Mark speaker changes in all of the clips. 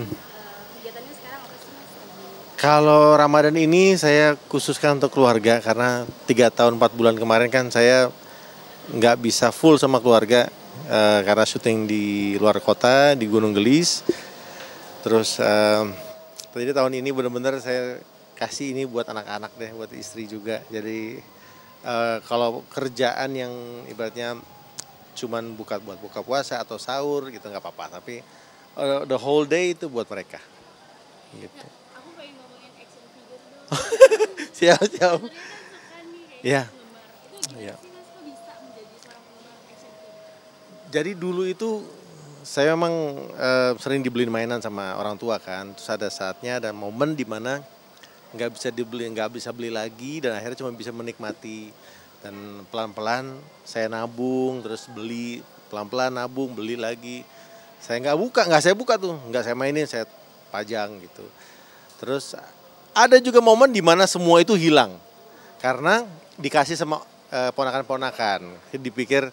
Speaker 1: Kegiatannya sekarang apa sih Mas?
Speaker 2: Kalau Ramadan ini saya khususkan untuk keluarga karena 3 tahun 4 bulan kemarin kan saya nggak bisa full sama keluarga karena syuting di luar kota di Gunung Gelis. Terus jadi tahun ini benar-benar saya kasih ini buat anak-anak deh, buat istri juga. Jadi kalau kerjaan yang ibaratnya cuman buat buka puasa atau sahur gitu nggak apa-apa, tapi the whole day itu buat mereka. Gitu.
Speaker 1: Aku pengen ngomongin action figure dong.
Speaker 2: Siap-siap.
Speaker 1: Sebenarnya kan suka nih kayak
Speaker 2: Ya.
Speaker 1: penggemar. Itu gimana
Speaker 2: Ya.
Speaker 1: sih Mas kok bisa menjadi seorang penggemar action figure?
Speaker 2: Jadi dulu itu saya memang sering dibeliin mainan sama orang tua kan. Terus ada saatnya ada momen di mana nggak bisa beli lagi dan akhirnya cuma bisa menikmati dan pelan-pelan saya nabung terus beli pelan-pelan nabung beli lagi. Nggak saya buka tuh, nggak saya mainin, saya pajang gitu. Terus ada juga momen di mana semua itu hilang karena dikasih sama ponakan-ponakan. Dipikir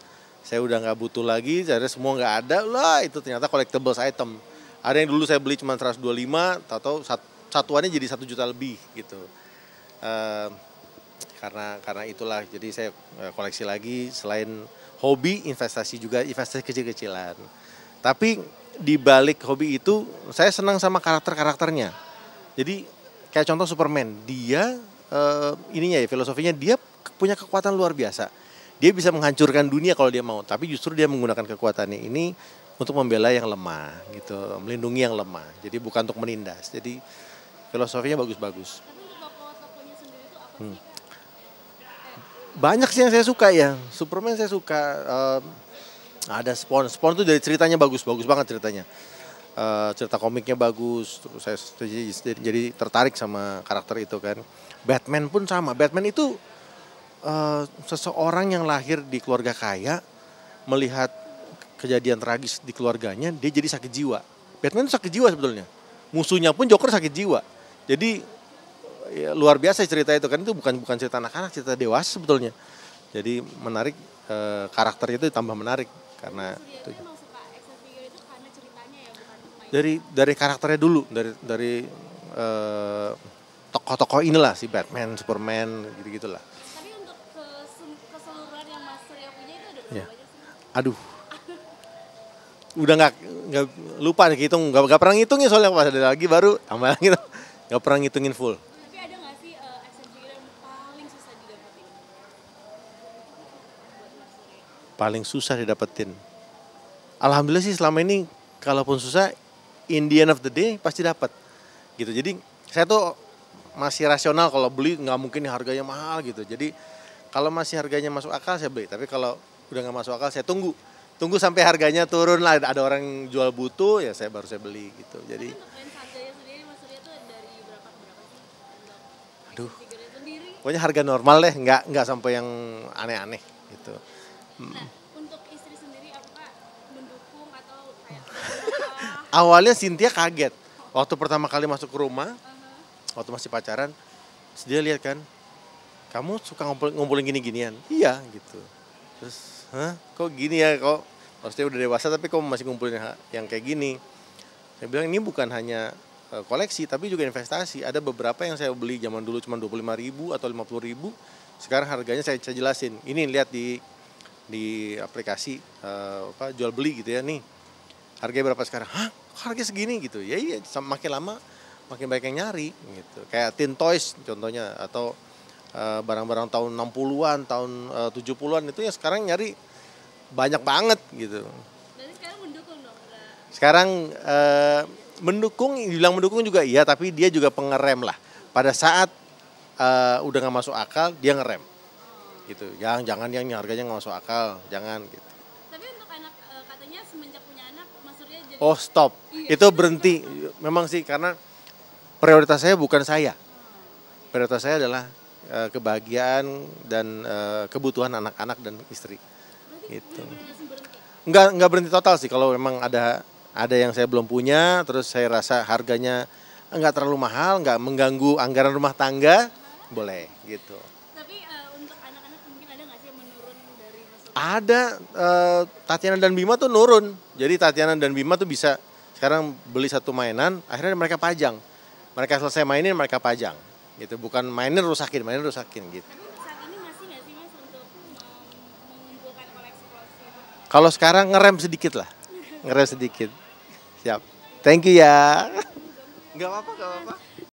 Speaker 2: saya udah nggak butuh lagi, jadi semua nggak ada lah, itu ternyata collectibles item. Ada yang dulu saya beli cuma 125, tahu-tahu satuannya jadi 1 juta lebih gitu. Eh, karena itulah jadi saya koleksi lagi, selain hobi investasi juga, investasi kecil-kecilan. Tapi di balik hobi itu saya senang sama karakter-karakternya. Jadi kayak contoh Superman, dia ininya ya filosofinya dia punya kekuatan luar biasa. Dia bisa menghancurkan dunia kalau dia mau, tapi justru dia menggunakan kekuatannya ini untuk membela yang lemah gitu, melindungi yang lemah. Jadi bukan untuk menindas. Jadi filosofinya bagus-bagus.
Speaker 1: Tapi untuk toko-tokonya sendiri itu apa sih Kak?
Speaker 2: Banyak sih yang saya suka ya. Superman saya suka. Ada Spawn. Spawn itu dari ceritanya bagus banget ceritanya. Cerita komiknya bagus. Terus saya jadi tertarik sama karakter itu kan. Batman pun sama. Batman itu seseorang yang lahir di keluarga kaya, melihat kejadian tragis di keluarganya, dia jadi sakit jiwa. Batman itu sakit jiwa sebetulnya. Musuhnya pun Joker sakit jiwa. Jadi ya, luar biasa cerita itu kan, itu bukan cerita anak-anak, cerita dewasa sebetulnya. Jadi menarik, karakternya itu tambah menarik karena
Speaker 1: Surya
Speaker 2: itu.
Speaker 1: itu emang suka action figure itu karena ceritanya ya, bukan mainan.
Speaker 2: Dari karakternya dulu, dari tokoh-tokoh inilah si Batman, Superman, gitu-gitulah.
Speaker 1: Tapi untuk keseluruhan yang Mas Surya punya itu ada berapa
Speaker 2: Ya.
Speaker 1: banyak sih?
Speaker 2: Aduh, udah nggak lupa nih hitung, nggak pernah ngitungin soalnya pas ada lagi baru tambah lagi, nggak pernah ngitungin full.
Speaker 1: Tapi ada nggak sih action figure yang paling susah didapetin buat Mas Surya?
Speaker 2: Paling susah didapetin. Alhamdulillah sih selama ini kalaupun susah, in the end of the day pasti dapat. Gitu. Jadi saya tuh masih rasional kalau beli, nggak mungkin harganya mahal gitu. Jadi kalau masih harganya masuk akal saya beli. Tapi kalau udah nggak masuk akal saya tunggu. Tunggu sampai harganya turun lah, ada orang jual butuh ya baru saya beli gitu. Jadi
Speaker 1: Tapi untuk range harganya sendiri Mas Surya tuh dari berapa ke berapa sih? Untuk
Speaker 2: aduh,
Speaker 1: action figure sendiri.
Speaker 2: pokoknya harga normal deh, nggak sampai yang aneh-aneh gitu.
Speaker 1: Nah, untuk istri sendiri apakah mendukung atau kayak apa?
Speaker 2: Awalnya Cynthia kaget waktu pertama kali masuk ke rumah, waktu masih pacaran, terus dia lihat kan, kamu suka ngumpulin gini-ginian? Iya gitu. Terus, hah, kok gini ya, kok harusnya udah dewasa tapi kok masih ngumpulin yang kayak gini? Saya bilang ini bukan hanya koleksi tapi juga investasi. Ada beberapa yang saya beli zaman dulu cuma 25.000 atau 50.000, sekarang harganya saya jelasin. Ini lihat di aplikasi jual beli gitu ya nih. Harganya berapa sekarang? Hah, kok harganya segini gitu? Ya iya, makin lama makin banyak yang nyari gitu. Kayak Teen Toys contohnya, atau barang-barang tahun 60-an, tahun 70-an itu ya sekarang nyari banyak banget gitu.
Speaker 1: Berarti sekarang mendukung dong udah.
Speaker 2: Sekarang dibilang mendukung juga iya, tapi dia juga pengerem lah. Pada saat udah nggak masuk akal, dia ngerem gitu. Jangan yang harganya nggak masuk akal, jangan gitu.
Speaker 1: Tapi untuk anak katanya semenjak punya anak Mas Surya jadi
Speaker 2: Oh stop,
Speaker 1: Iya.
Speaker 2: itu berhenti. Memang sih karena prioritas saya bukan saya. Prioritas saya adalah kebahagiaan dan kebutuhan anak-anak dan istri.
Speaker 1: berarti
Speaker 2: Gitu.
Speaker 1: benar-benar langsung berhenti.
Speaker 2: Nggak berhenti total sih, kalau memang ada yang saya belum punya, terus saya rasa harganya nggak terlalu mahal, nggak mengganggu anggaran rumah tangga, boleh gitu.
Speaker 1: Tapi untuk anak-anak mungkin ada nggak sih yang menurun dari Mas Surya?
Speaker 2: Ada Tatiana dan Bima tuh nurun. Jadi Tatiana dan Bima tuh bisa Sekarang beli satu mainan, akhirnya mereka pajang. Mereka selesai mainin, mereka pajang. Gitu, bukan mainin rusakin gitu.
Speaker 1: Tapi untuk saat ini masih nggak sih Mas untuk mengumpulkan koleksi-koleksi itu?
Speaker 2: Kalau sekarang ngerem sedikit lah, ngerem sedikit. Siap. Thank you ya. Nggak apa-apa, nggak apa-apa.